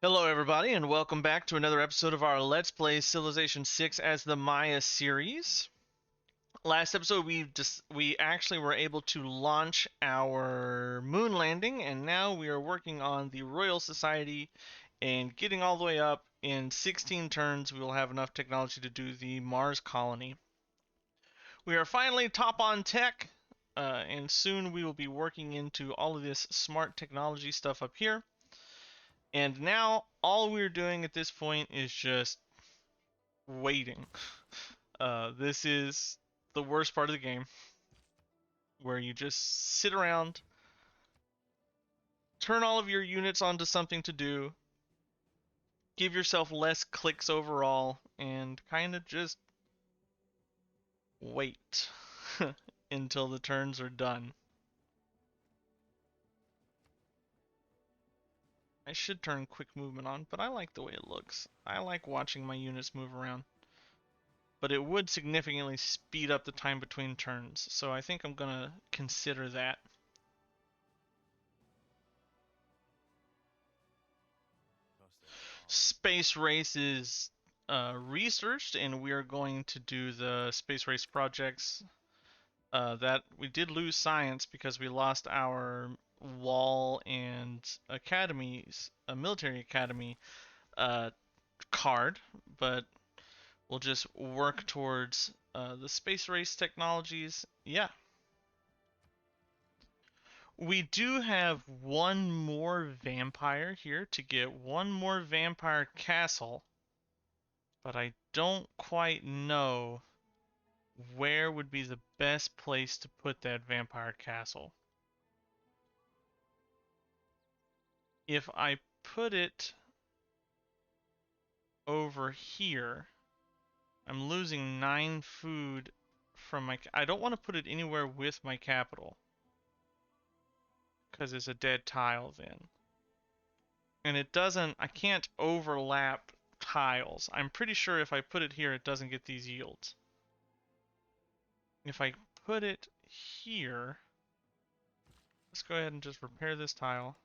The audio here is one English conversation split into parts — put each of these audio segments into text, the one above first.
Hello, everybody, and welcome back to another episode of our Let's Play Civilization 6 as the Maya series. Last episode, we actually were able to launch our moon landing, and now we are working on the Royal Society and getting all the way up. In 16 turns, we will have enough technology to do the Mars colony. We are finally top on tech, and soon we will be working into all of this smart technology stuff up here. And now all we're doing at this point is just waiting. This is the worst part of the game, where you just sit around, turn all of your units onto something to do, give yourself less clicks overall, and kind of just wait until the turns are done. I should turn quick movement on, but I like the way it looks. I like watching my units move around. But it would significantly speed up the time between turns, so I think I'm gonna consider that. Space Race is researched, and we are going to do the Space Race projects. That we did lose science because we lost our wall and academies, a military academy card, but we'll just work towards the space race technologies. Yeah. We do have one more vampire here to get one more vampire castle, but I don't quite know where would be the best place to put that vampire castle. If I put it over here, I'm losing 9 food from my... I don't want to put it anywhere with my capital, because it's a dead tile then. And it doesn't... I can't overlap tiles. I'm pretty sure if I put it here, it doesn't get these yields. If I put it here, let's go ahead and just repair this tile.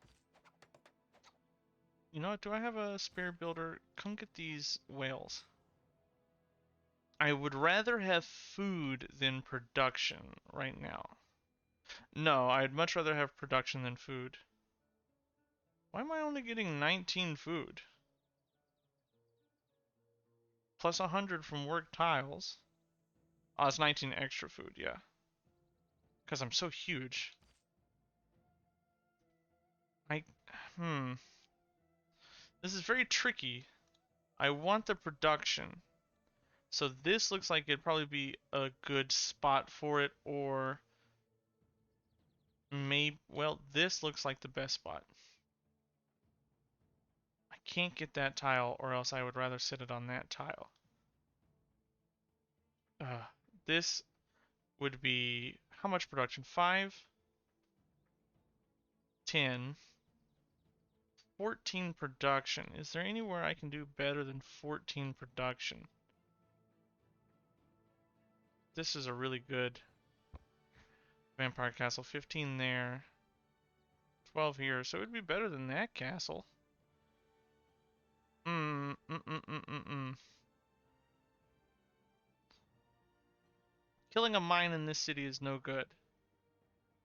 You know what? Do I have a spare builder? Come get these whales. I would rather have food than production right now. No, I'd much rather have production than food. Why am I only getting 19 food? Plus 100 from work tiles. Oh, it's 19 extra food, yeah. Because I'm so huge. I... This is very tricky. I want the production. So this looks like it'd probably be a good spot for it, or... maybe... Well, this looks like the best spot. I can't get that tile, or else I would rather sit it on that tile. This would be... How much production? 5? 10... 14 production. Is there anywhere I can do better than 14 production? This is a really good vampire castle. 15 there. 12 here. So it would be better than that castle. Killing a mine in this city is no good,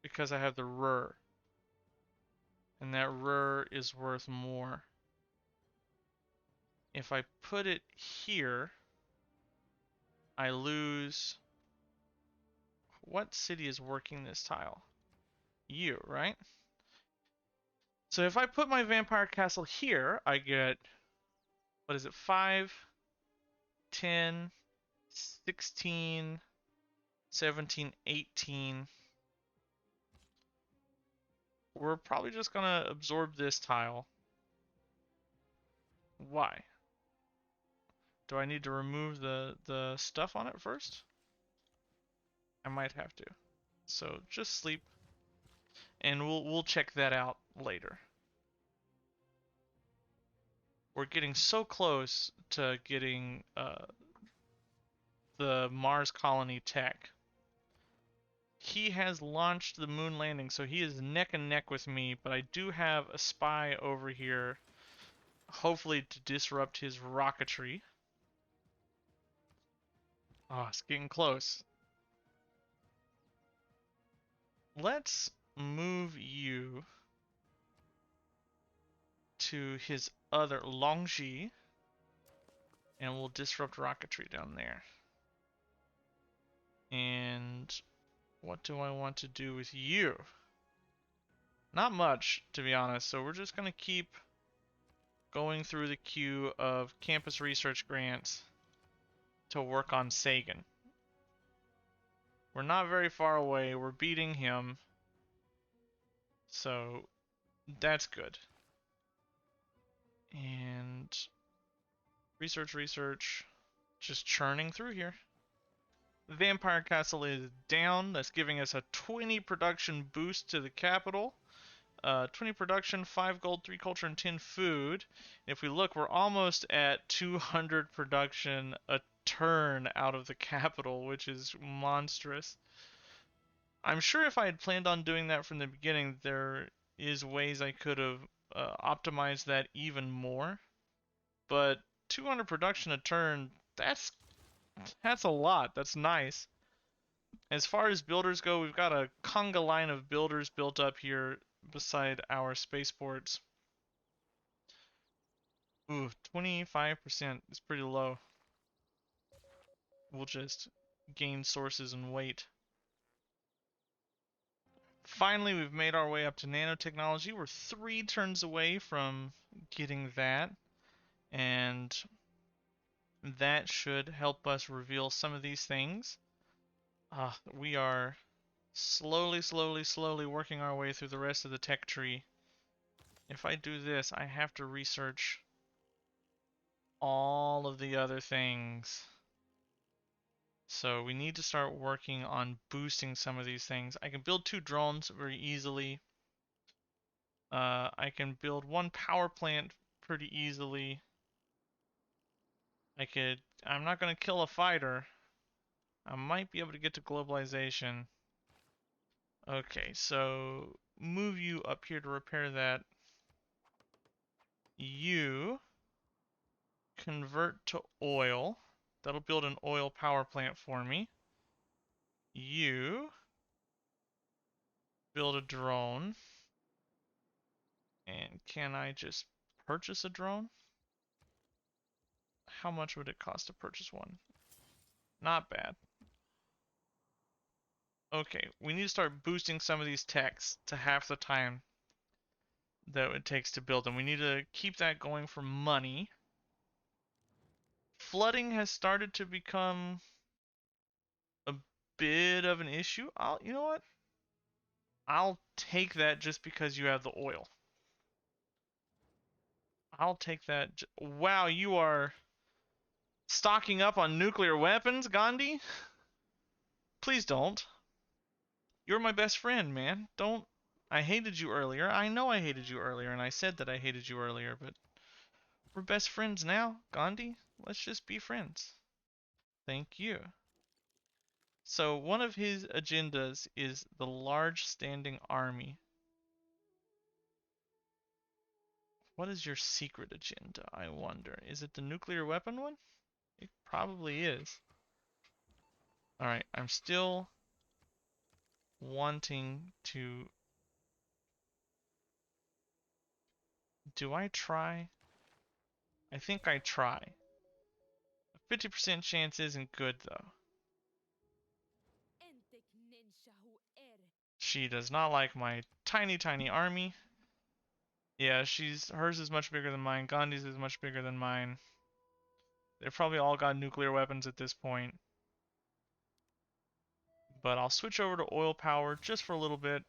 because I have the Ruhr. And that Ruhr is worth more. If I put it here, I lose... What city is working this tile? You, right? So if I put my vampire castle here, I get... What is it? 5, 10, 16, 17, 18. We're probably just gonna absorb this tile. Why? Do I need to remove the stuff on it first? I might have to. So just sleep, and we'll check that out later. We're getting so close to getting the Mars colony tech. He has launched the moon landing, so he is neck and neck with me, but I do have a spy over here hopefully to disrupt his rocketry. Oh, it's getting close. Let's move you to his other Longji, and we'll disrupt rocketry down there. And what do I want to do with you? Not much, to be honest, so we're just going to keep going through the queue of campus research grants to work on Sagan. We're not very far away, we're beating him, so that's good. And research, just churning through here. Vampire Castle is down. That's giving us a 20 production boost to the capital. 20 production, 5 gold, 3 culture, and 10 food. If we look, we're almost at 200 production a turn out of the capital, which is monstrous. I'm sure if I had planned on doing that from the beginning, there is ways I could have optimized that even more. But 200 production a turn, that's a lot. That's nice. As far as builders go, we've got a conga line of builders built up here beside our spaceports. Ooh, 25% is pretty low. We'll just gain sources and wait. Finally, we've made our way up to nanotechnology. We're 3 turns away from getting that, and that should help us reveal some of these things. We are slowly working our way through the rest of the tech tree. If I do this, I have to research all of the other things. So we need to start working on boosting some of these things. I can build 2 drones very easily. I can build 1 power plant pretty easily. I'm not going to kill a fighter. I might be able to get to globalization. Okay, so move you up here to repair that. You convert to oil. That'll build an oil power plant for me. You build a drone. And can I just purchase a drone? How much would it cost to purchase one? Not bad. Okay, we need to start boosting some of these techs to half the time that it takes to build them. We need to keep that going for money. Flooding has started to become a bit of an issue. You know what? I'll take that just because you have the oil. I'll take that. Wow, you are stocking up on nuclear weapons, Gandhi? Please don't. You're my best friend, man. Don't. I hated you earlier. I know I hated you earlier, and I said that I hated you earlier, but we're best friends now, Gandhi. Let's just be friends. Thank you. So one of his agendas is the large standing army. What is your secret agenda, I wonder? Is it the nuclear weapon one? It probably is. Alright, I'm still wanting to... Do I try? I think I try. A 50% chance isn't good, though. She does not like my tiny army. Yeah, hers is much bigger than mine. Gandhi's is much bigger than mine. They've probably all got nuclear weapons at this point. But I'll switch over to oil power just for a little bit.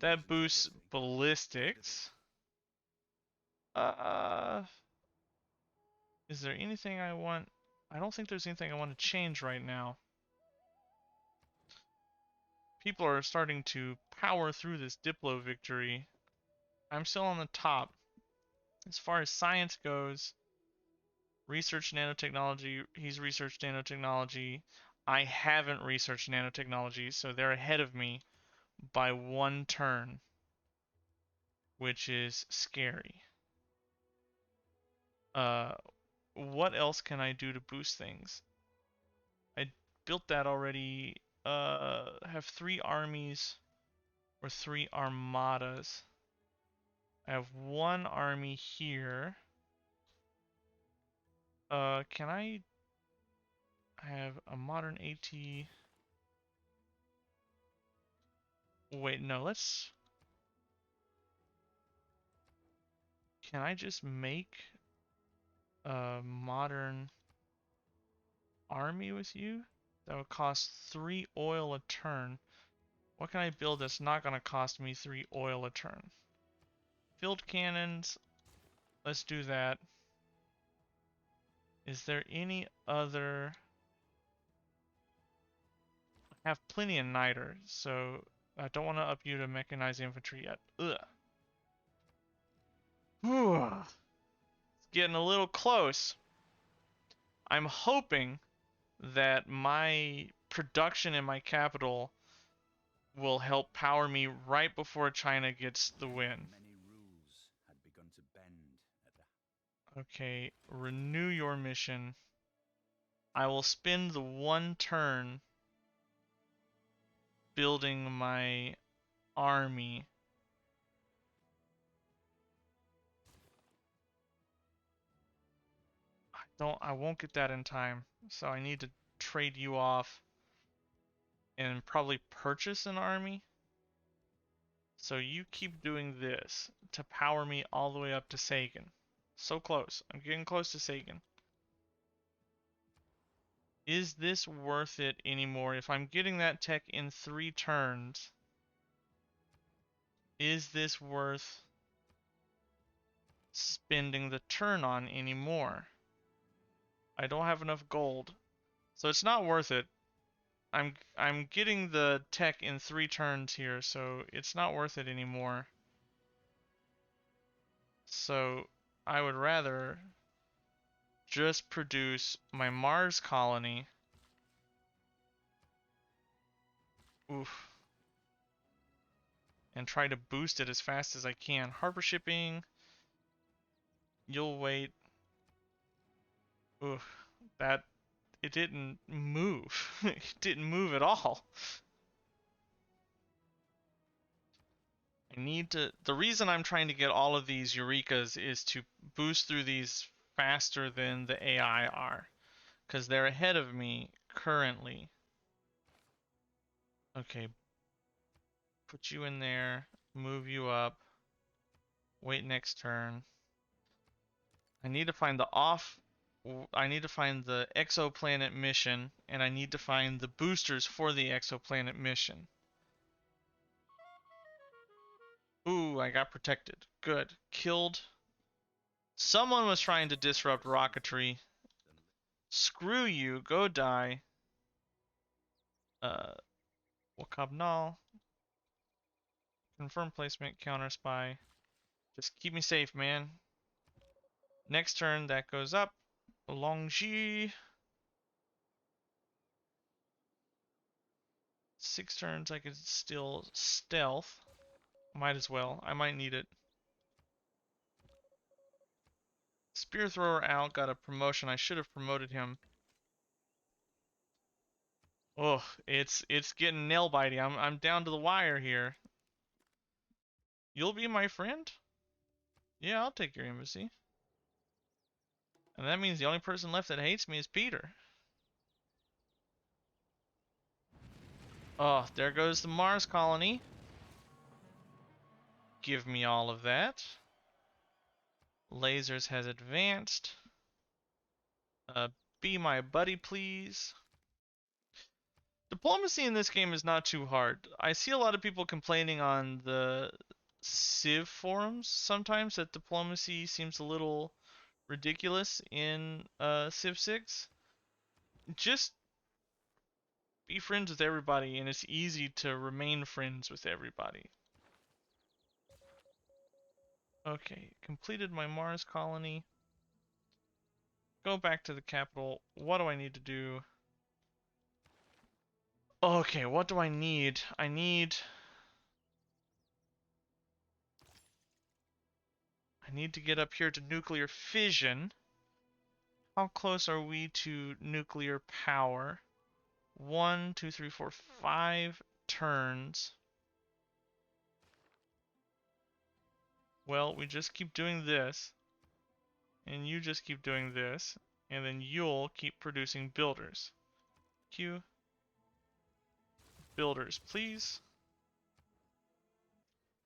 That boosts ballistics. Is there anything I want? I don't think there's anything I want to change right now. People are starting to power through this Diplo victory. I'm still on the top. As far as science goes, research nanotechnology, he's researched nanotechnology. I haven't researched nanotechnology, so they're ahead of me by 1 turn, which is scary. Uh, what else can I do to boost things? I built that already. Have 3 armies or 3 armadas. I have 1 army here. Can I have a modern AT? Wait, no, let's... Can I just make a modern army with you? That would cost 3 oil a turn. What can I build that's not going to cost me 3 oil a turn? Field cannons. Let's do that. Is there any other... I have plenty of niter, so I don't want to up you to mechanized infantry yet. Ugh. It's getting a little close. I'm hoping that my production in my capital will help power me right before China gets the win. Okay, renew your mission. I will spend the 1 turn building my army. I won't get that in time, so I need to trade you off and probably purchase an army. So you keep doing this to power me all the way up to Sagan. So close. I'm getting close to Sagan. Is this worth it anymore? If I'm getting that tech in 3 turns, is this worth spending the turn on anymore? I don't have enough gold, so it's not worth it. I'm getting the tech in 3 turns here, so it's not worth it anymore. So I would rather just produce my Mars colony. Oof. And try to boost it as fast as I can. Harbor shipping. You'll wait. Oof. That... It didn't move. It didn't move at all. I need to... The reason I'm trying to get all of these Eurekas is to boost through these faster than the AI are. Because they're ahead of me currently. Okay. Put you in there. Move you up. Wait next turn. I need to find the I need to find the exoplanet mission, and I need to find the boosters for the exoplanet mission. Ooh, I got protected. Good. Killed. Someone was trying to disrupt rocketry. Screw you. Go die. Wakabnal. Confirm placement. Counter spy. Just keep me safe, man. Next turn, that goes up. Longji. 6 turns, I could still stealth. Might as well. I might need it. Spear thrower out, got a promotion. I should have promoted him. Oh, it's getting nail bitey. I'm down to the wire here. You'll be my friend? Yeah, I'll take your embassy. And that means the only person left that hates me is Peter. Oh, there goes the Mars colony. Give me all of that. Lasers has advanced. Be my buddy, please. Diplomacy in this game is not too hard. I see a lot of people complaining on the Civ forums sometimes that diplomacy seems a little ridiculous in Civ 6. Just be friends with everybody, and it's easy to remain friends with everybody. Okay, completed my Mars colony. Go back to the capital. What do I need to do? Okay, what do I need? I need to get up here to nuclear fission. How close are we to nuclear power? 1, 2, 3, 4, 5 turns. Well, we just keep doing this, and you just keep doing this, and then you'll keep producing builders. Q. Builders, please.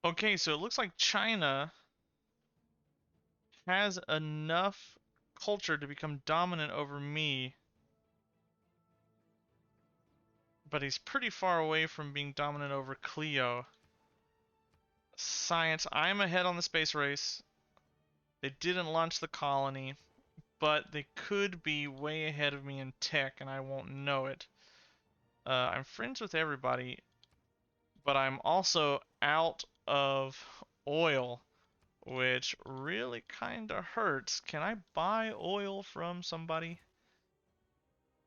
Okay, so it looks like China has enough culture to become dominant over me, but he's pretty far away from being dominant over Cleo. Science, I'm ahead on the space race. They didn't launch the colony, but they could be way ahead of me in tech, and I won't know it. I'm friends with everybody, but I'm also out of oil, which really kind of hurts. Can I buy oil from somebody?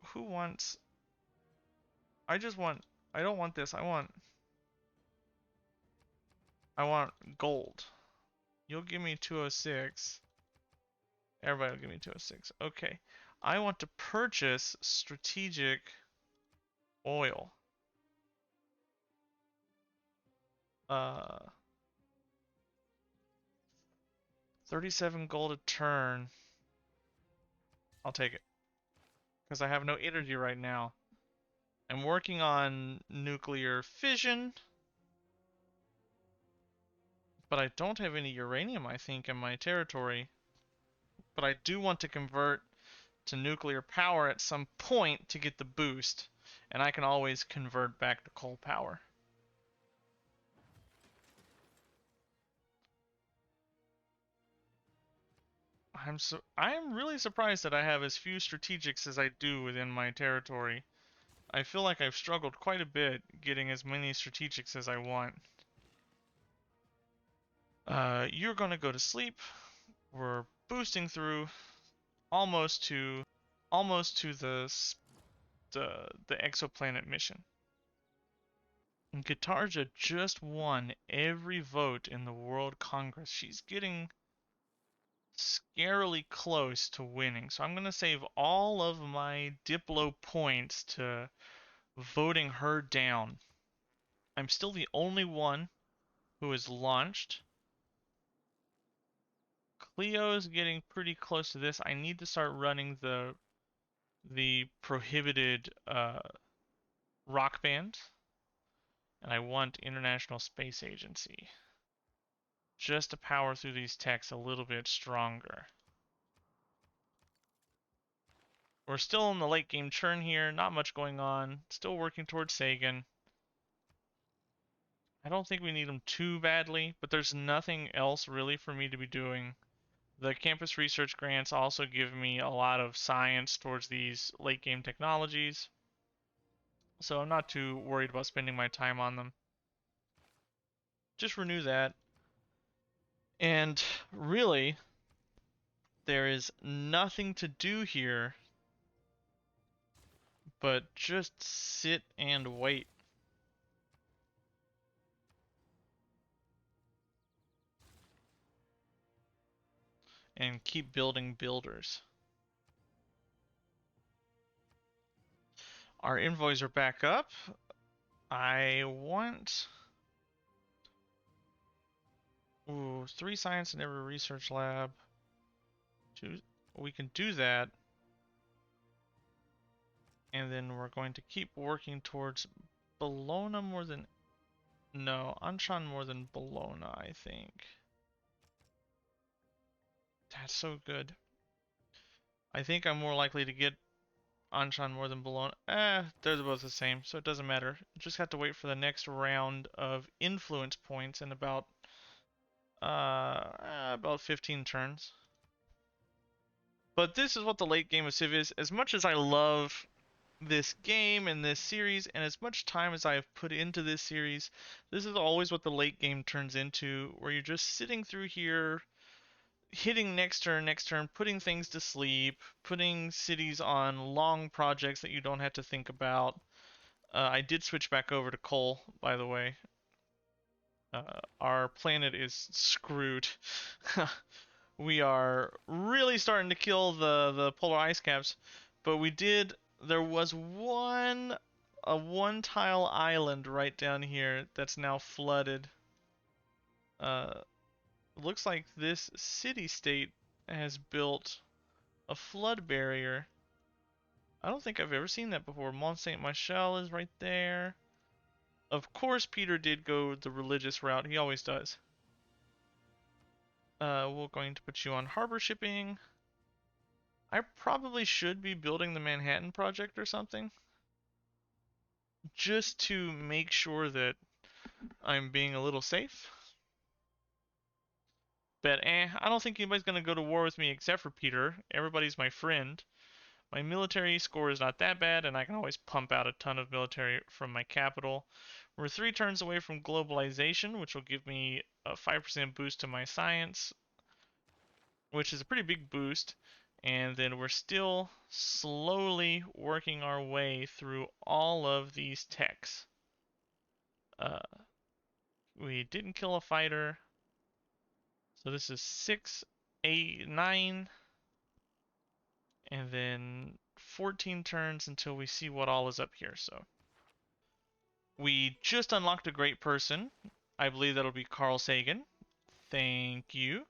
Who wants... I just want... I don't want this. I want gold. You'll give me 206. Everybody will give me 206. Okay. I want to purchase strategic oil. 37 gold a turn. I'll take it. Because I have no energy right now. I'm working on nuclear fission. But I don't have any uranium, I think, in my territory. But I do want to convert to nuclear power at some point to get the boost. And I can always convert back to coal power. I'm really surprised that I have as few strategics as I do within my territory. I feel like I've struggled quite a bit getting as many strategics as I want. You're gonna go to sleep. We're boosting through almost to the exoplanet mission. And Guitarja just won every vote in the World Congress. She's getting scarily close to winning. So I'm going to save all of my Diplo points to voting her down. I'm still the only one who is launched. Cleo's getting pretty close to this. I need to start running the prohibited rock band. And I want International Space Agency. Just to power through these techs a little bit stronger. We're still in the late game churn here, not much going on. Still working towards Sagan. I don't think we need him too badly, but there's nothing else really for me to be doing. The campus research grants also give me a lot of science towards these late game technologies. So I'm not too worried about spending my time on them. Just renew that. And really, there is nothing to do here but just sit and wait. And keep building builders. Our envoys are back up. I want... Ooh, 3 science in every research lab. We can do that. And then we're going to keep working towards Bologna more than... No, Anshan more than Bologna, I think. That's so good. I think I'm more likely to get Anshan more than Bologna. They're both the same, so it doesn't matter. Just have to wait for the next round of influence points in about 15 turns. But this is what the late game of Civ is. As much as I love this game and this series, and as much time as I have put into this series, this is always what the late game turns into, where you're just sitting through here, hitting next turn, putting things to sleep, putting cities on long projects that you don't have to think about. I did switch back over to coal, by the way. Our planet is screwed. We are really starting to kill the polar ice caps, but there was a one tile island right down here that's now flooded. Uh, looks like this city-state has built a flood barrier. I don't think I've ever seen that before. Mont Saint Michel is right there. Of course, Peter did go the religious route. He always does. We're going to put you on harbor shipping. I probably should be building the Manhattan Project or something, just to make sure that I'm being a little safe. But I don't think anybody's gonna go to war with me except for Peter. Everybody's my friend. My military score is not that bad, and I can always pump out a ton of military from my capital. We're 3 turns away from globalization, which will give me a 5% boost to my science, which is a pretty big boost. And then we're still slowly working our way through all of these techs. Uh, we didn't kill a fighter. So this is 6, 8, 9, and then 14 turns until we see what all is up here. So we just unlocked a great person. I believe that'll be Carl Sagan. Thank you.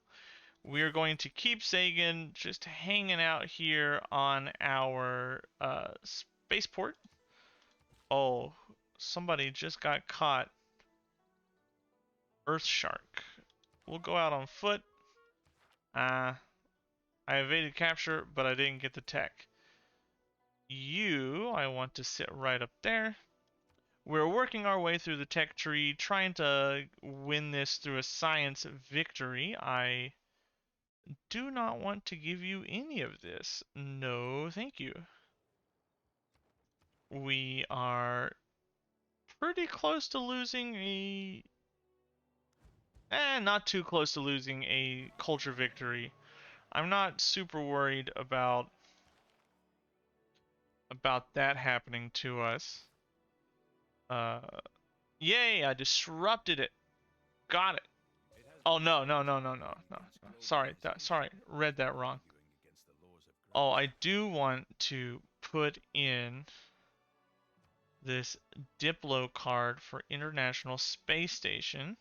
We're going to keep Sagan just hanging out here on our spaceport. Oh, somebody just got caught. Earth Shark. We'll go out on foot. I evaded capture, but I didn't get the tech. I want to sit right up there. We're working our way through the tech tree, trying to win this through a science victory. I do not want to give you any of this. No, thank you. We are pretty close to losing not too close to losing a culture victory. I'm not super worried about that happening to us. Uh, Yay, I disrupted it. Got it. Oh no, no, no, no, no, no, no. Sorry, read that wrong. Oh, I do want to put in this Diplo card for International Space Station,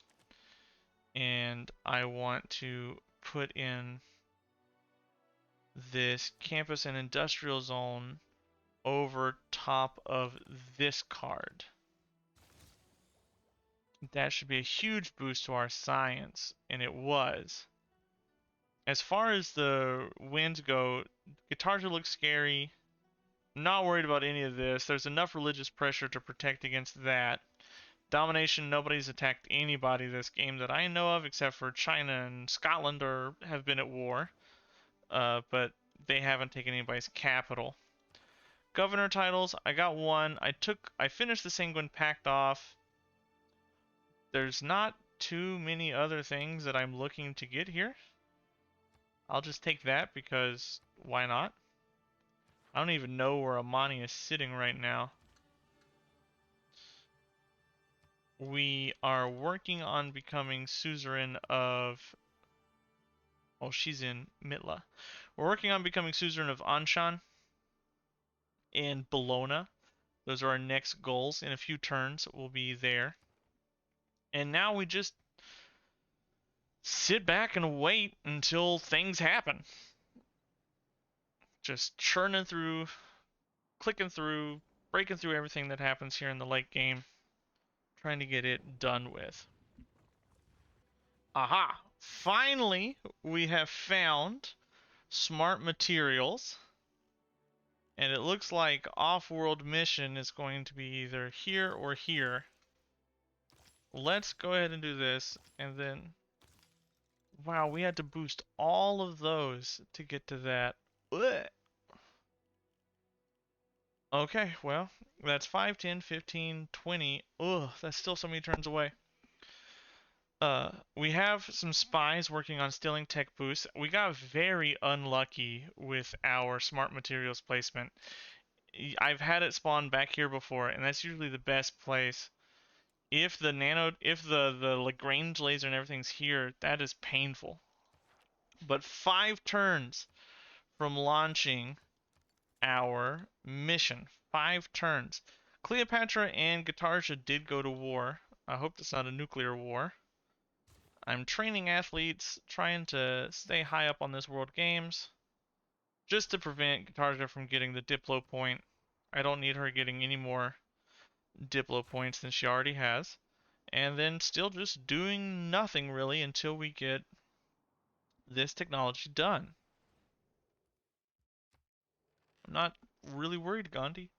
and I want to put in this campus and industrial zone over top of this card. That should be a huge boost to our science, and it was. As far as the winds go, guitars look scary. I'm not worried about any of this. There's enough religious pressure to protect against that. Domination, nobody's attacked anybody this game that I know of, except for China and Scotland have been at war. But they haven't taken anybody's capital. Governor titles, I got one. I finished the Sanguine Pact off. There's not too many other things that I'm looking to get here. I'll just take that because why not? I don't even know where Amani is sitting right now. We are working on becoming suzerain of... Oh, she's in Mitla. We're working on becoming suzerain of Anshan and Bologna. Those are our next goals. In a few turns, we'll be there. And now we just sit back and wait until things happen. Just churning through, clicking through, breaking through everything that happens here in the late game. Trying to get it done with. Aha! Finally, we have found smart materials. And it looks like off-world mission is going to be either here or here. Let's go ahead and do this, and then... Wow, we had to boost all of those to get to that. Ugh. Okay, well, that's 5, 10, 15, 20. Ugh, that's still so many turns away. We have some spies working on stealing tech boosts. We got very unlucky with our smart materials placement. I've had it spawn back here before, and that's usually the best place. If the Lagrange laser and everything's here, that is painful. but 5 turns from launching our mission. 5 turns. Cleopatra and Guitarja did go to war. I hope that's not a nuclear war. I'm training athletes, trying to stay high up on this World Games, just to prevent Guitarja from getting the Diplo point. I don't need her getting any more Diplo points than she already has. And then still just doing nothing really until we get this technology done. I'm not really worried, Gandhi.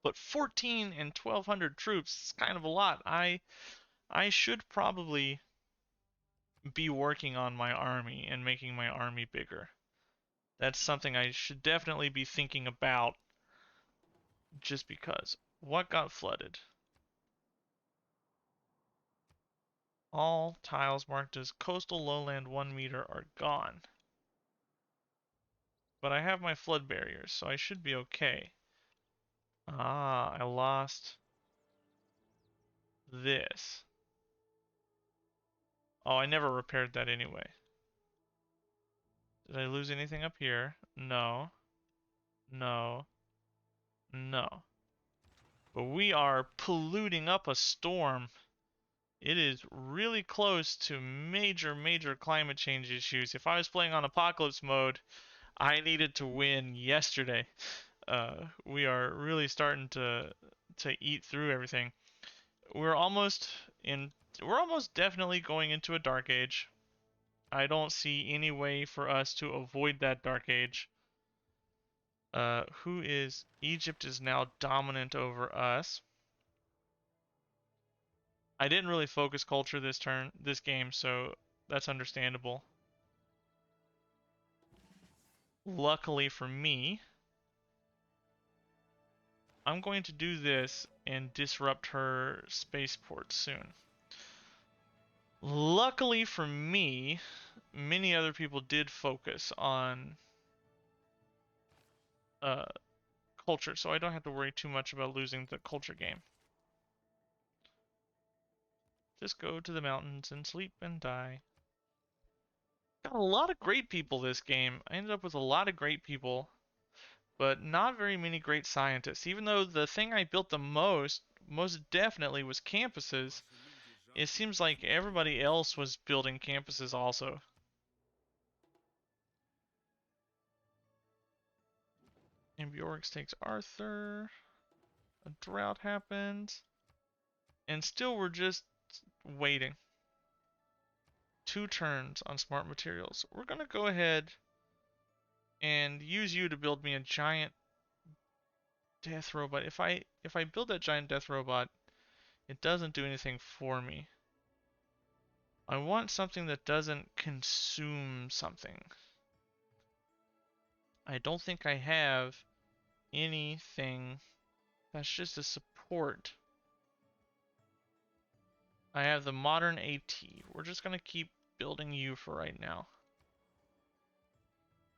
But 14 and 1,200 troops is kind of a lot. I should probably be working on my army and making my army bigger. That's something I should definitely be thinking about just because. What got flooded? All tiles marked as coastal lowland 1 meter are gone. But I have my flood barriers, so I should be okay. Ah, I lost this. Oh, I never repaired that anyway. Did I lose anything up here? No. No. No. But we are polluting up a storm. It is really close to major, major climate change issues. If I was playing on apocalypse mode, I needed to win yesterday. We are really starting to eat through everything. We're almost in. We're almost definitely going into a dark age. I don't see any way for us to avoid that dark age. Who is Egypt is now dominant over us. I didn't really focus culture this game, so that's understandable. Luckily for me, I'm going to do this and disrupt her spaceport soon. Luckily for me, many other people did focus on uh, culture, so I don't have to worry too much about losing the culture game. Just go to the mountains and sleep and die. Got a lot of great people this game. I ended up with a lot of great people, but not very many great scientists. Even though the thing I built the most definitely was campuses, it seems like everybody else was building campuses also. Ambiorix takes Arthur. A drought happens. And still we're just waiting. 2 turns on smart materials. We're gonna go ahead and use you to build me a giant death robot. If I build that giant death robot, it doesn't do anything for me. I want something that doesn't consume something. I don't think I have anything that's just a support. I have the modern AT. We're just gonna keep building you for right now.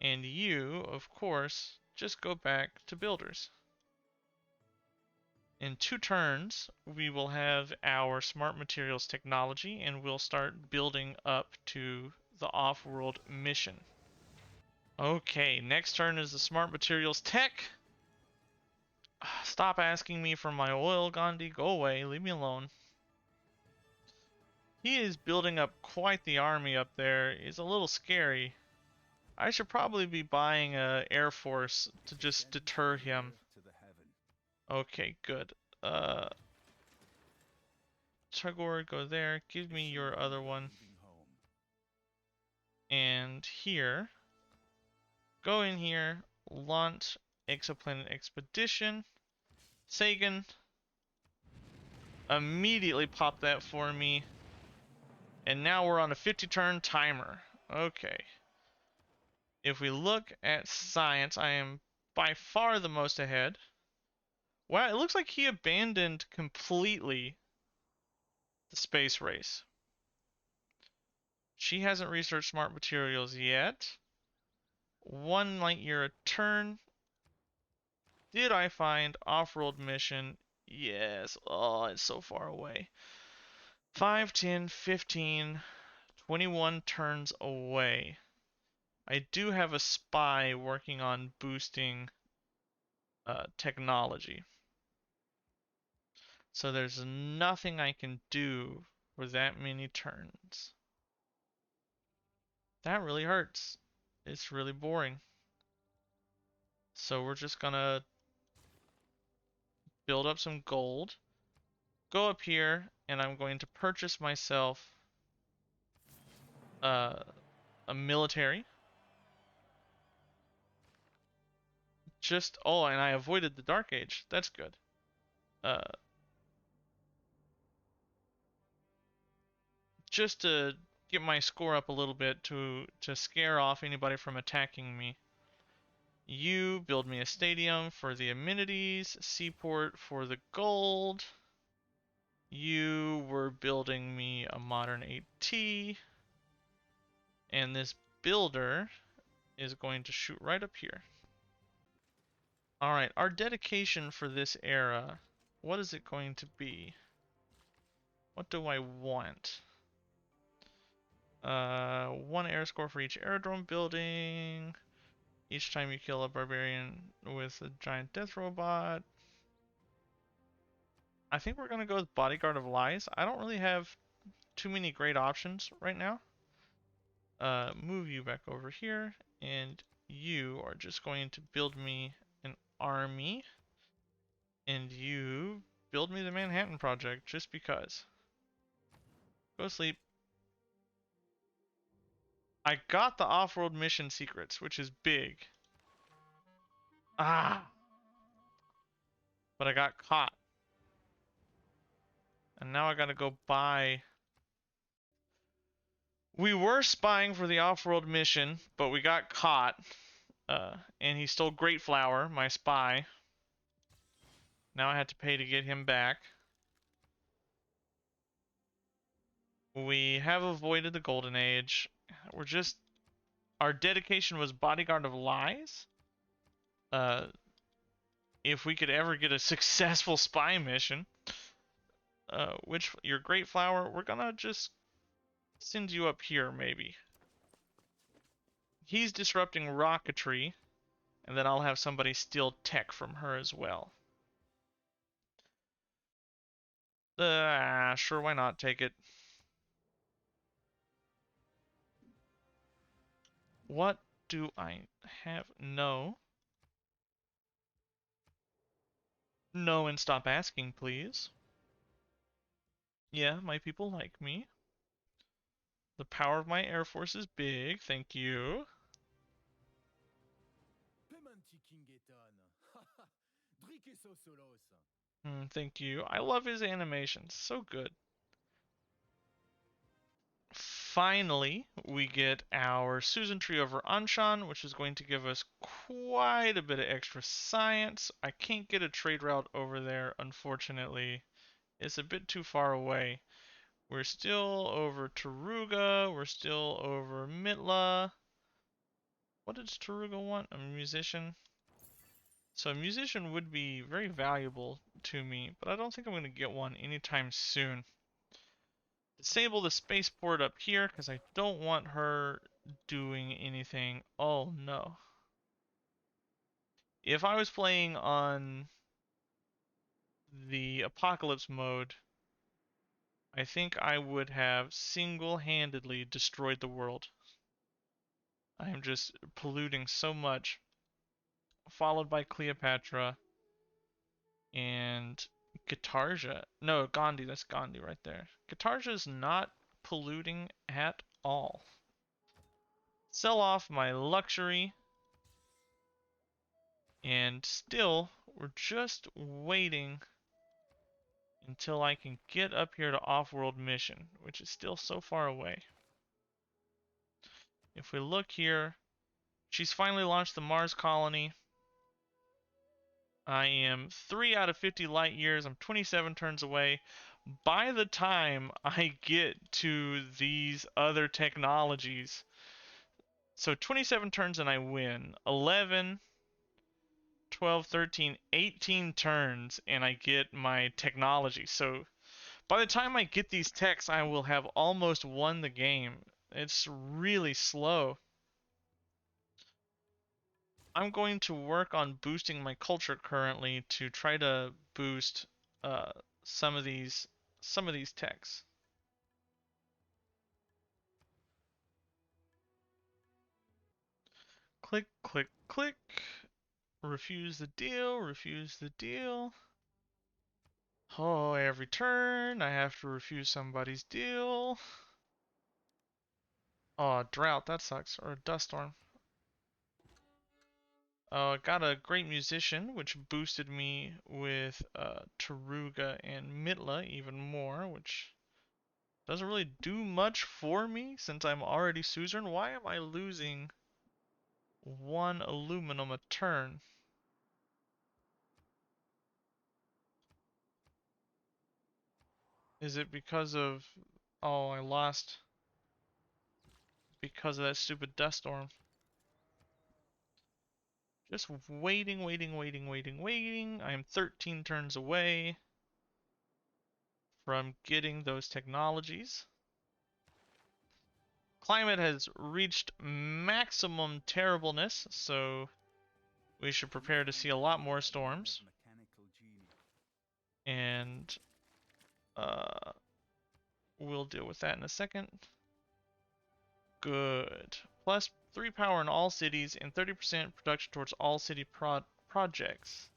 And you, of course, just go back to builders. In 2 turns, we will have our smart materials technology and we'll start building up to the off-world mission. Okay, next turn is the smart materials tech. Stop asking me for my oil, Gandhi. Go away. Leave me alone. He is building up quite the army up there. It's a little scary. I should probably be buying a Air Force to just deter him. Okay, good. Chagor, go there. Give me your other one. And here. Go in here. Launch Exoplanet Expedition. Sagan. Immediately pop that for me. And now we're on a 50 turn timer. Okay. If we look at science, I am by far the most ahead. Wow, it looks like he abandoned completely the space race. She hasn't researched smart materials yet. 1 light year a turn. Did I find off-world mission? Yes. Oh, it's so far away. 5, 10, 15, 21 turns away. I do have a spy working on boosting technology. So there's nothing I can do for that many turns. That really hurts. It's really boring. So we're just gonna build up some gold, go up here, and I'm going to purchase myself a military. Oh, and I avoided the Dark Age. That's good. Uh, just to get my score up a little bit to scare off anybody from attacking me. You build me a stadium for the amenities, seaport for the gold. You were building me a modern AT, and this builder is going to shoot right up here. Alright, our dedication for this era, what is it going to be? What do I want? 1 air score for each aerodrome building. Each time you kill a barbarian with a giant death robot. I think we're gonna go with Bodyguard of Lies. I don't really have too many great options right now. Move you back over here, and you are just going to build me an army, and you build me the Manhattan Project just because. Go to sleep. I got the off-world mission secrets, which is big. Ah! But I got caught. And now I gotta go buy... We were spying for the off-world mission, but we got caught. And he stole Great Flower, my spy. Now I had to pay to get him back. We have avoided the Golden Age. We're just... Our dedication was Bodyguard of Lies. If we could ever get a successful spy mission. Which, your Great Flower, we're gonna just send you up here, maybe. He's disrupting rocketry, and then I'll have somebody steal tech from her as well. Sure, why not? Take it. What do I have? No. No, and stop asking, please. Yeah, my people like me. The power of my air force is big, thank you. Thank you. I love his animations, so good. Finally, we get our Susan tree over Anshan, which is going to give us quite a bit of extra science. I can't get a trade route over there, unfortunately. It's a bit too far away. We're still over Taruga. We're still over Mitla. What does Taruga want? A musician? So a musician would be very valuable to me, but I don't think I'm going to get one anytime soon. Disable the spaceport up here because I don't want her doing anything. Oh no. If I was playing on the apocalypse mode, I think I would have single-handedly destroyed the world. I am just polluting so much. Followed by Cleopatra and Guitarja. No, Gandhi. That's Gandhi right there. Guitarja is not polluting at all. Sell off my luxury. And still, we're just waiting until I can get up here to off-world mission, which is still so far away. If we look here, she's finally launched the Mars colony. I am 3 out of 50 light years. I'm 27 turns away. By the time I get to these other technologies, so 27 turns and I win. 11, 12, 13, 18 turns and I get my technology. So by the time I get these techs, I will have almost won the game. It's really slow. I'm going to work on boosting my culture currently to try to boost uh, some of these techs. Click, click, click. Refuse the deal, refuse the deal. Oh, every turn I have to refuse somebody's deal. Oh, drought, that sucks. Or a dust storm. I got a great musician, which boosted me with Taruga and Mitla even more, which doesn't really do much for me since I'm already suzerain. Why am I losing one aluminum a turn? Is it because of... Oh, I lost because of that stupid dust storm. Just waiting, waiting, waiting, waiting, waiting. I am 13 turns away from getting those technologies. Climate has reached maximum terribleness, so we should prepare to see a lot more storms. And uh, we'll deal with that in a second. Good. Plus 3 power in all cities and 30% production towards all city projects.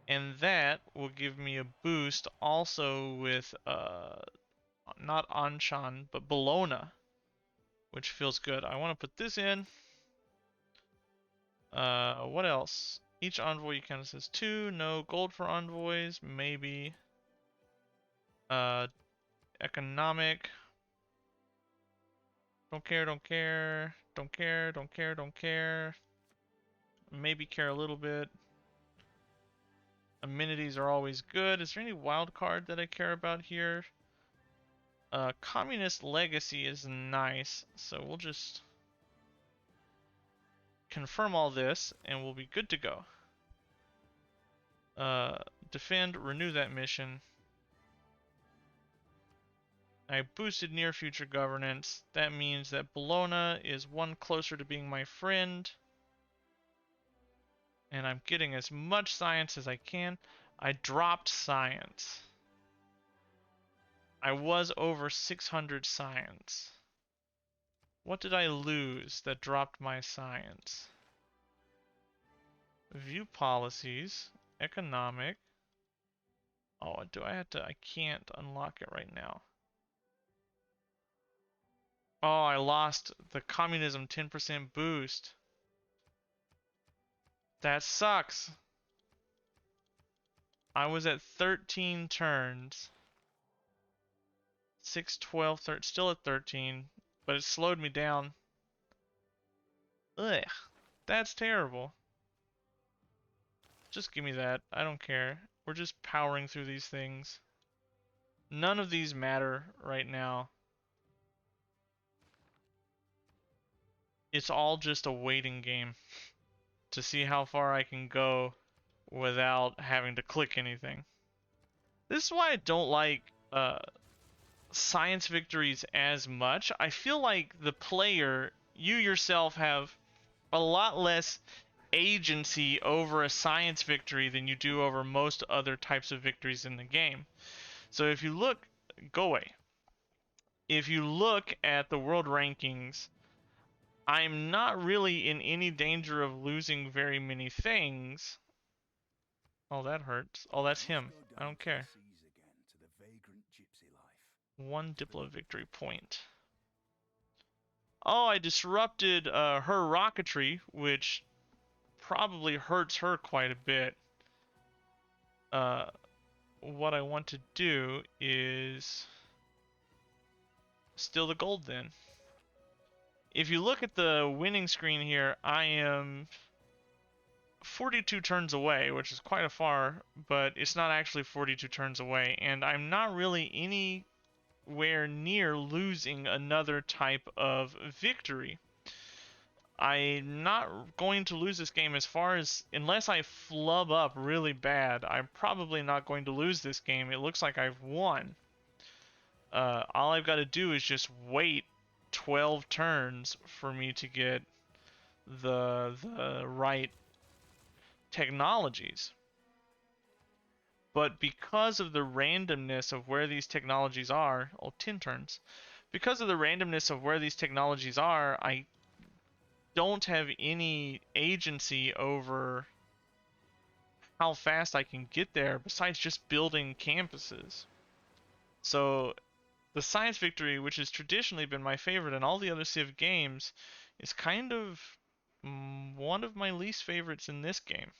And that will give me a boost also with not Anshan, but Bologna, which feels good. I want to put this in. What else? Each envoy you count as 2. No gold for envoys. Maybe. Economic. Don't care, don't care. Don't care, don't care, don't care. Maybe care a little bit. Amenities are always good. Is there any wild card that I care about here? Communist Legacy is nice, so we'll just confirm all this and we'll be good to go. Defend, renew that mission. I boosted near future governance. That means that Bologna is one closer to being my friend. And I'm getting as much science as I can. I dropped science. I was over 600 science. What did I lose that dropped my science? View policies, economic. Oh, do I have to? I can't unlock it right now. Oh, I lost the communism 10% boost. That sucks. I was at 13 turns. 6, 12, 13, still at 13, but it slowed me down. Ugh, that's terrible. Just give me that. I don't care. We're just powering through these things. None of these matter right now. It's all just a waiting game to see how far I can go without having to click anything. This is why I don't like science victories as much. I feel like the player, you yourself, have a lot less agency over a science victory than you do over most other types of victories in the game. So if you look, go away. If you look at the world rankings, I'm not really in any danger of losing very many things. Oh, that hurts. Oh, that's him. I don't care. 1 Diplo victory point. Oh, I disrupted her rocketry, which probably hurts her quite a bit. What I want to do is steal the gold then. If you look at the winning screen here, I am 42 turns away, which is quite a far, but it's not actually 42 turns away, and I'm not really anywhere near losing another type of victory. I'm not going to lose this game as far as, unless I flub up really bad, I'm probably not going to lose this game. It looks like I've won. All I've got to do is just wait 12 turns for me to get the right technologies. But because of the randomness of where these technologies are, 10 turns. Because of the randomness of where these technologies are, I don't have any agency over how fast I can get there besides just building campuses. So the science victory, which has traditionally been my favorite in all the other Civ games, is kind of one of my least favorites in this game.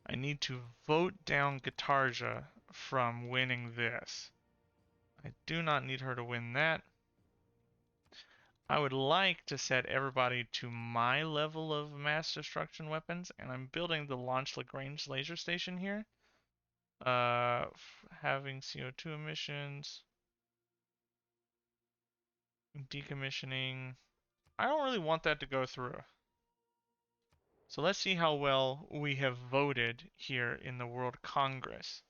I need to vote down Guitarja from winning this. I do not need her to win that. I would like to set everybody to my level of mass destruction weapons, and I'm building the Launch Lagrange laser station here. Having CO2 emissions, decommissioning. I don't really want that to go through. So let's see how well we have voted here in the World Congress.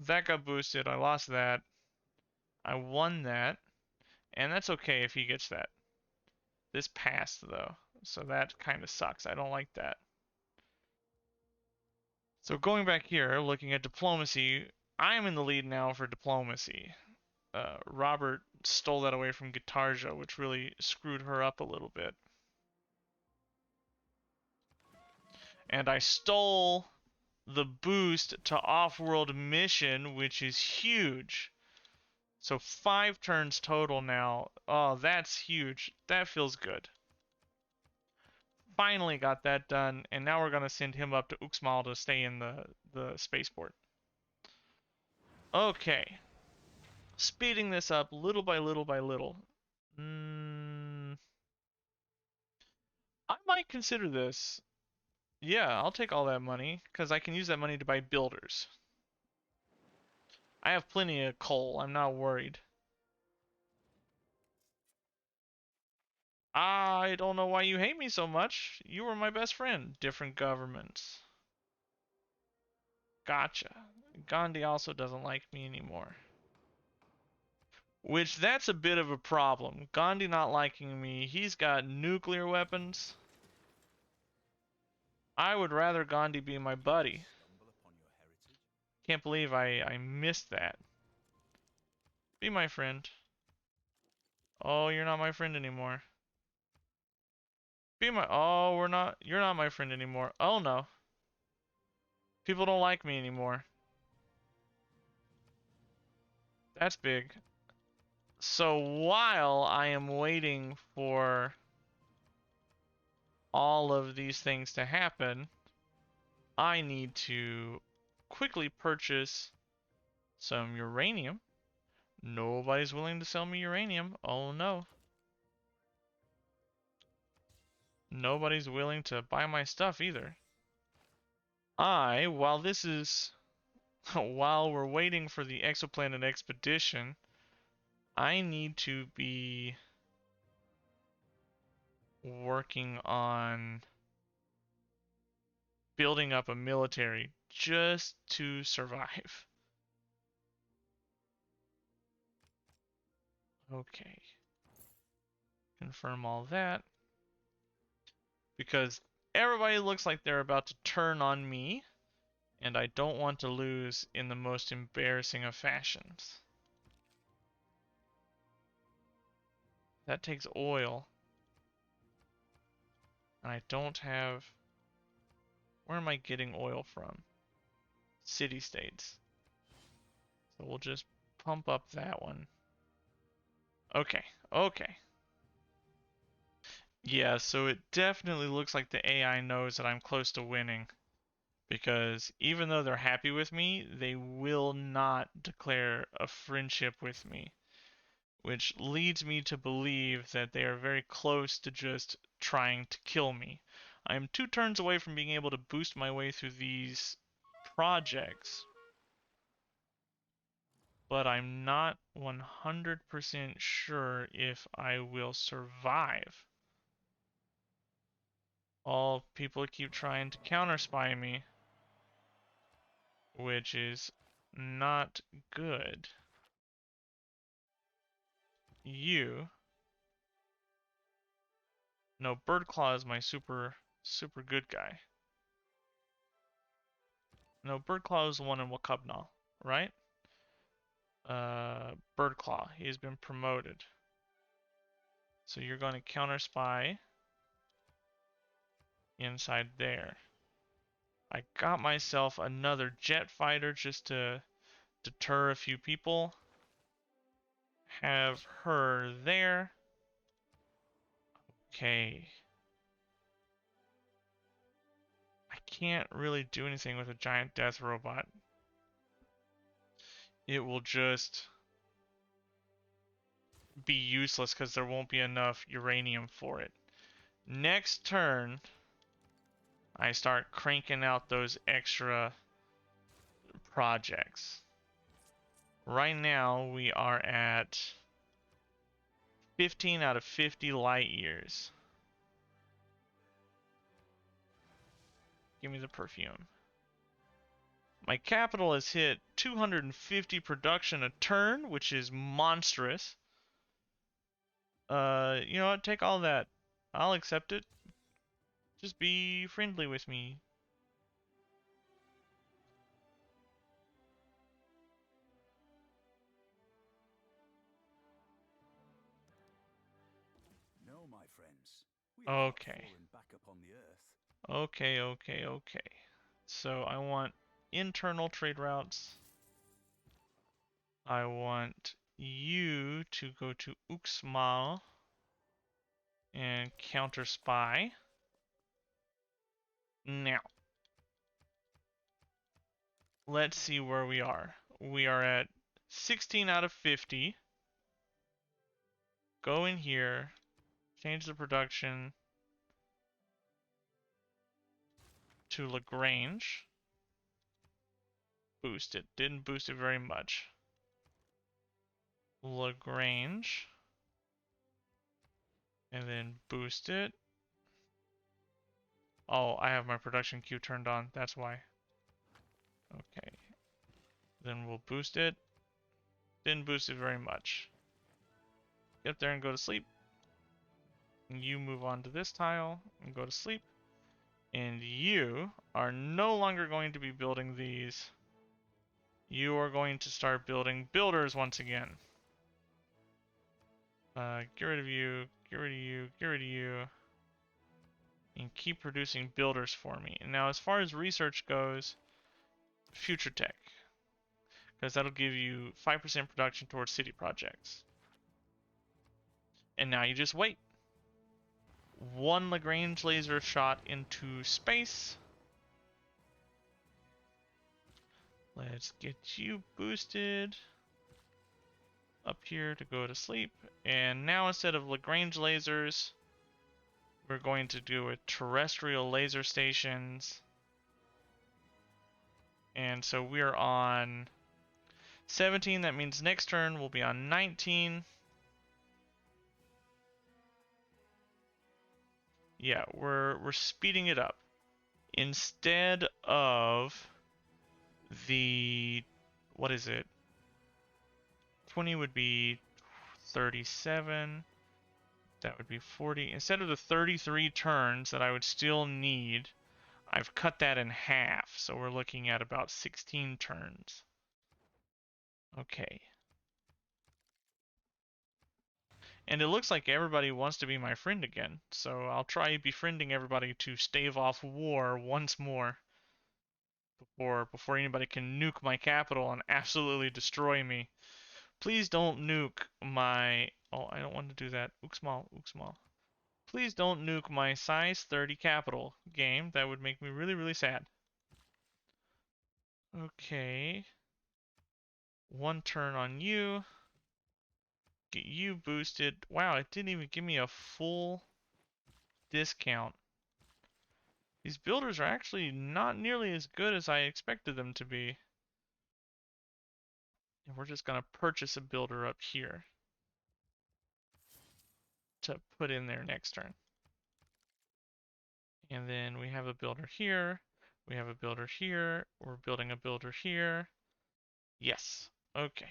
That got boosted, I lost that. I won that, and that's okay if he gets that. This passed though, so that kind of sucks. I don't like that. So going back here, looking at diplomacy, I'm in the lead now for diplomacy. Robert stole that away from Guitarja, which really screwed her up a little bit. And I stole the boost to off-world mission, which is huge. So 5 turns total now. Oh, that's huge. That feels good. Finally got that done, and now we're gonna send him up to Uxmal to stay in the spaceport. Okay. Speeding this up little by little by little. I might consider this. Yeah, I'll take all that money, because I can use that money to buy builders. I have plenty of coal, I'm not worried. I don't know why you hate me so much. You were my best friend. Different governments. Gotcha. Gandhi also doesn't like me anymore. Which, that's a bit of a problem. Gandhi not liking me. He's got nuclear weapons. I would rather Gandhi be my buddy. Can't believe I missed that. Be my friend. Oh, you're not my friend anymore. Be my... Oh, we're not... You're not my friend anymore. Oh, no. People don't like me anymore. That's big. So while I am waiting for all of these things to happen, I need to quickly purchase some uranium. Nobody's willing to sell me uranium. Oh no. Nobody's willing to buy my stuff either. While this is... while we're waiting for the exoplanet expedition, I need to be working on building up a military just to survive. Okay. Confirm all that. Because everybody looks like they're about to turn on me, and I don't want to lose in the most embarrassing of fashions. That takes oil. And I don't have... Where am I getting oil from? City-states. So we'll just pump up that one. Okay, okay. Yeah, so it definitely looks like the AI knows that I'm close to winning. Because even though they're happy with me, they will not declare a friendship with me. Which leads me to believe that they are very close to just trying to kill me. I am 2 turns away from being able to boost my way through these projects. But I'm not 100% sure if I will survive. All people keep trying to counter-spy me, which is not good. you. No, Birdclaw is my super good guy. No, Birdclaw is the one in Wakubnal, right? Birdclaw, he's been promoted. So you're going to counter spy inside there. I got myself another jet fighter just to deter a few people. Have her there. Okay. I can't really do anything with a giant death robot. It will just be useless because there won't be enough uranium for it. Next turn, I start cranking out those extra projects. Right now, we are at 15 out of 50 light years. Give me the perfume. My capital has hit 250 production a turn, which is monstrous. You know what? Take all that. I'll accept it. Just be friendly with me. No, my friends. We have not Okay. fallen back upon the earth. Okay. So I want internal trade routes. I want you to go to Uxmal and counter spy. Now, let's see where we are. We are at 16 out of 50. Go in here, change the production to Lagrange. Boost it. Didn't boost it very much. Lagrange. And then boost it. Oh, I have my production queue turned on. That's why. Okay. Then we'll boost it. Didn't boost it very much. Get up there and go to sleep. And you move on to this tile and go to sleep. And you are no longer going to be building these. You are going to start building builders once again. Get rid of you, get rid of you, get rid of you. And keep producing builders for me. And now as far as research goes, future tech. Because that'll give you 5% production towards city projects. And now you just wait. One Lagrange laser shot into space. Let's get you boosted up here to go to sleep. And now instead of Lagrange lasers, we're going to do a terrestrial laser stations. And so we're on 17. That means next turn we'll be on 19. Yeah, we're speeding it up. Instead of the, what is it? 20 would be 37. That would be 40. Instead of the 33 turns that I would still need, I've cut that in half. So we're looking at about 16 turns. Okay. And it looks like everybody wants to be my friend again. So I'll try befriending everybody to stave off war once more. Before anybody can nuke my capital and absolutely destroy me. Please don't nuke my... Oh, I don't want to do that. Uxmal. Please don't nuke my size 30 capital game. That would make me really sad. Okay. One turn on you. Get you boosted. Wow, it didn't even give me a full discount. These builders are actually not nearly as good as I expected them to be. And we're just going to purchase a builder up here to put in there next turn. And then we have a builder here. We have a builder here. We're building a builder here. Yes. Okay.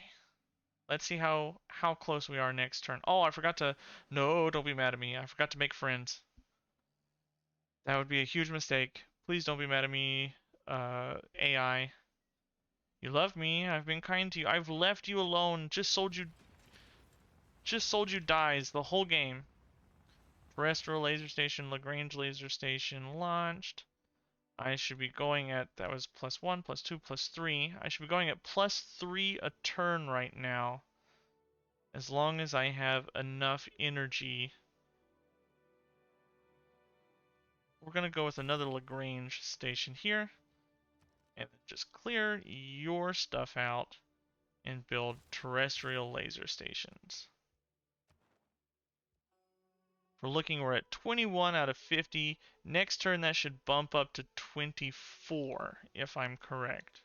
Let's see how close we are next turn. Oh, I forgot to. No, don't be mad at me. I forgot to make friends. That would be a huge mistake. Please don't be mad at me, AI. You love me. I've been kind to you. I've left you alone. Just sold you dies the whole game. Terrestrial laser station, Lagrange laser station launched. I should be going at, that was +1, +2, +3. I should be going at +3 a turn right now. As long as I have enough energy. We're going to go with another Lagrange station here. And then just clear your stuff out and build terrestrial laser stations. We're looking, we're at 21 out of 50. Next turn that should bump up to 24, if I'm correct.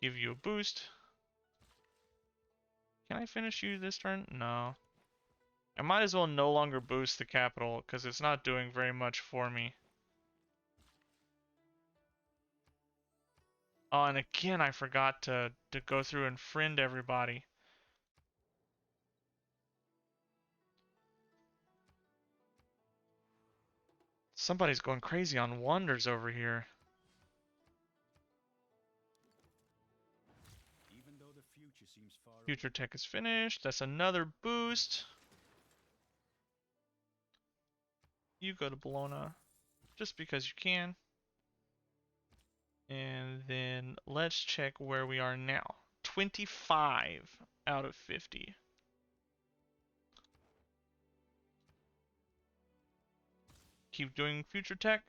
Give you a boost. Can I finish you this turn? No. I might as well no longer boost the capital, because it's not doing very much for me. Oh, and again, I forgot to go through and friend everybody. Somebody's going crazy on wonders over here. Even though the future seems far Future tech is finished. That's another boost. You go to Bologna just because you can. And then let's check where we are now. 25 out of 50. Keep doing future tech.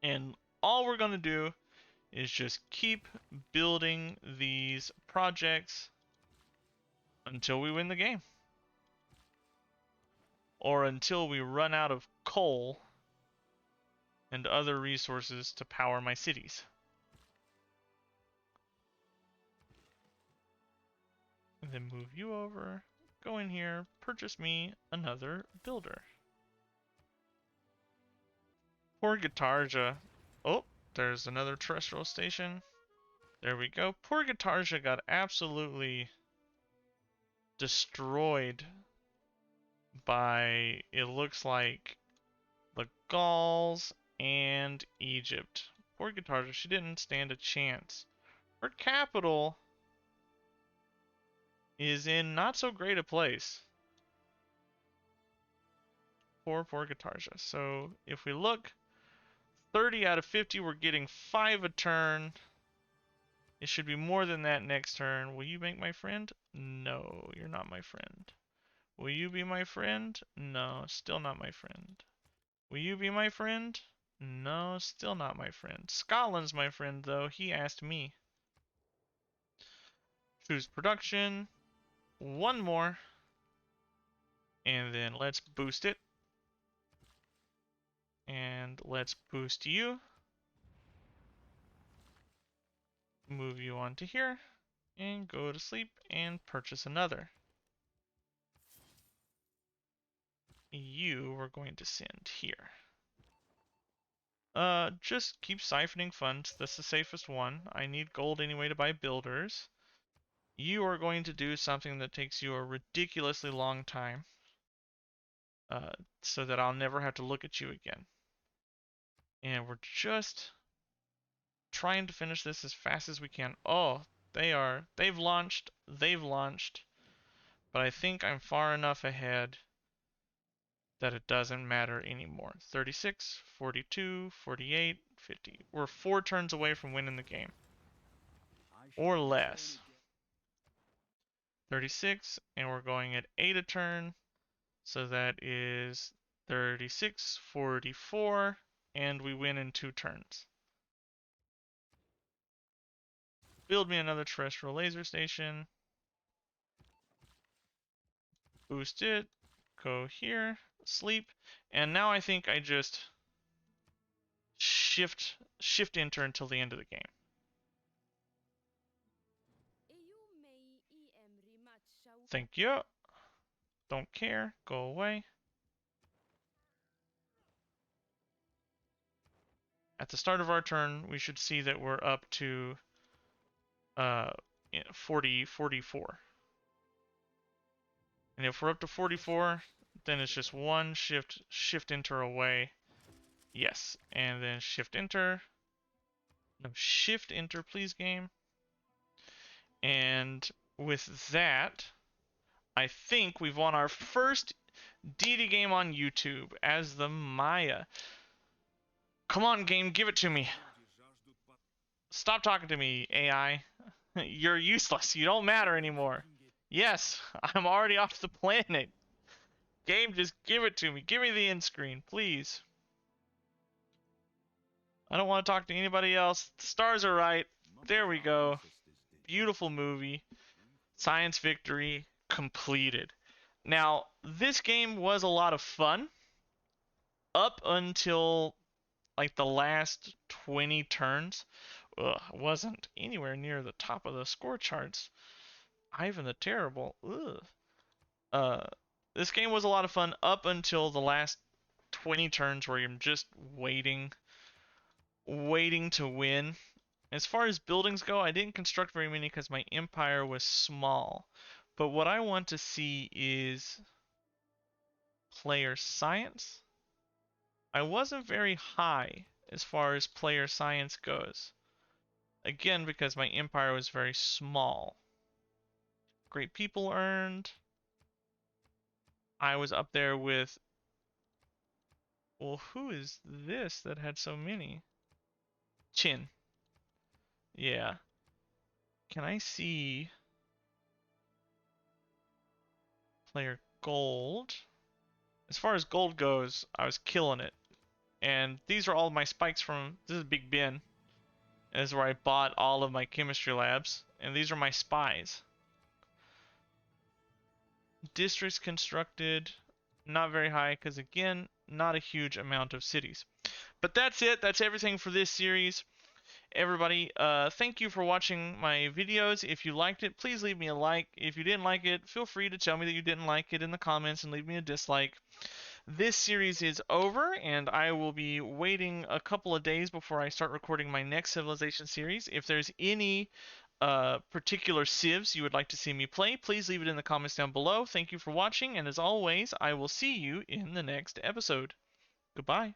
And all we're going to do is just keep building these projects until we win the game. Or until we run out of coal and other resources to power my cities. And then move you over, go in here, purchase me another builder. Poor Guitarja. Oh, there's another terrestrial station. There we go. Poor Guitarja got absolutely destroyed by, it looks like, the Gauls and Egypt. Poor Guitarja, she didn't stand a chance. Her capital is in not so great a place. Poor Guitarja. So if we look, 30 out of 50, we're getting 5 a turn. It should be more than that next turn. Will you make my friend? No, you're not my friend. Will you be my friend? No, still not my friend. Will you be my friend? No, still not my friend. Scotland's my friend, though. He asked me. Choose production. One more. And then let's boost it. And let's boost you. Move you onto here. And go to sleep and purchase another. You we're going to send here. Just keep siphoning funds. That's the safest one. I need gold anyway to buy builders. You are going to do something that takes you a ridiculously long time. So that I'll never have to look at you again. And we're just trying to finish this as fast as we can. Oh, they've launched. But I think I'm far enough ahead that it doesn't matter anymore. 36, 42, 48, 50. We're 4 turns away from winning the game. Or less. 36, and we're going at 8 a turn. So that is 36, 44, and we win in 2 turns. Build me another terrestrial laser station. Boost it. Go here. Sleep. And now I think I just shift enter until the end of the game. Thank you. Don't care. Go away. At the start of our turn, we should see that we're up to 40, 44. And if we're up to 44, then it's just one shift enter away. Yes, and then shift enter. No, shift enter, please, game. And with that, I think we've won our first Deity game on YouTube as the Maya. Come on, game, give it to me. Stop talking to me, AI. You're useless. You don't matter anymore. Yes, I'm already off the planet. Game, just give it to me. Give me the end screen, please. I don't want to talk to anybody else. The stars are right. There we go. Beautiful movie. Science victory completed. Now, this game was a lot of fun up until like the last 20 turns. Ugh, wasn't anywhere near the top of the score charts. Ivan the Terrible. Ugh. Uh, this game was a lot of fun up until the last 20 turns where you're just waiting to win. As far as buildings go, I didn't construct very many because my empire was small. But what I want to see is player science. I wasn't very high as far as player science goes. Again, because my empire was very small. Great people earned. I was up there with... Well, who is this that had so many? Chin. Yeah. Can I see player gold? As far as gold goes, I was killing it. And these are all my spikes from... This is Big Ben. This is where I bought all of my chemistry labs. And these are my spies. Districts constructed, not very high, because again, not a huge amount of cities. But that's it. That's everything for this series. Everybody, thank you for watching my videos. If you liked it, please leave me a like. If you didn't like it, feel free to tell me that you didn't like it in the comments and leave me a dislike. This series is over, and I will be waiting a couple of days before I start recording my next Civilization series. If there's any particular civs you would like to see me play, please leave it in the comments down below. Thank you for watching, and as always, I will see you in the next episode. Goodbye.